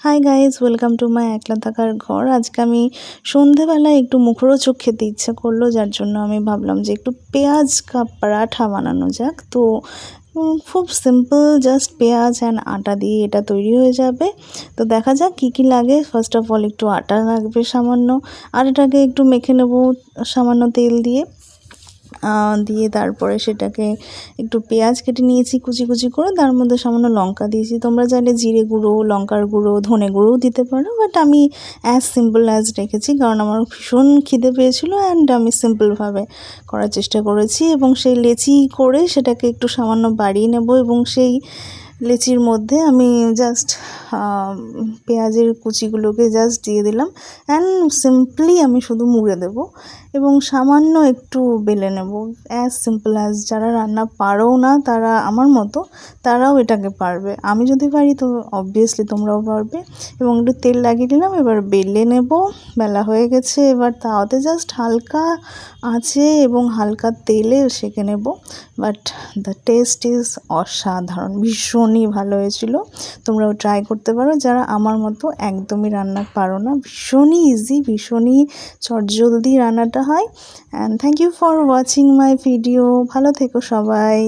Hi guys, welcome to my একলা থাকার ঘর। আজকে আমি সন্ধেবেলায় একটু মুখরোচক খেতে ইচ্ছা করলো, যার জন্য আমি ভাবলাম যে একটু পেঁয়াজ কা পরাঠা বানানো যাক। তো খুব সিম্পল, জাস্ট পেঁয়াজ অ্যান্ড আটা দিয়ে এটা তৈরি হয়ে যাবে। তো দেখা যাক কী কী লাগে। ফার্স্ট অফ অল একটু আটা লাগবে সামান্য, আটাটাকে একটু মেখে নেব সামান্য তেল দিয়ে। তারপরে সেটাকে একটু পেঁয়াজ কেটে নিয়েছি কুচি কুচি করে, তার মধ্যে সামান্য লঙ্কা দিয়েছি। তোমরা চাইলে জিরে গুঁড়ো, লঙ্কার গুঁড়ো, ধনে গুঁড়োও দিতে পারো, বাট আমি অ্যাজ সিম্পল অ্যাজ রেখেছি, কারণ আমার ভীষণ খিদে পেয়েছিলো অ্যান্ড আমি সিম্পলভাবে করার চেষ্টা করেছি। এবং সেই লেচি করে সেটাকে একটু সামান্য বাড়িয়ে নেব, এবং সেই লেচির মধ্যে আমি জাস্ট পেঁয়াজের কুচিগুলোকে জাস্ট দিয়ে দিলাম অ্যান্ড সিম্পলি আমি শুধু মুড়ে দেব এবং সামান্য একটু বেলে নেব। অ্যাজ সিম্পল অ্যাজ, যারা রান্না পারো না তারা আমার মতো তারাও এটাকে পারবে। আমি যদি পারি তো অবভিয়াসলি তোমরাও পারবে। এবং একটু তেল লাগিয়ে দিলাম, এবার বেলে নেব। বেলা হয়ে গেছে, এবার তাওয়াতে জাস্ট হালকা আঁচে এবং হালকা তেলে সেঁকে নেব। বাট দ্য টেস্ট ইজ অসাধারণ, ভীষণই ভালো হয়েছিল। তোমরাও ট্রাই করতে পারো যারা আমার মতো একদমই রান্না পারো না। ভীষণই ইজি, ভীষণই চটজলদি রান্নাটা হয়। And thank you for watching my video. ভালো থেকো সবাই।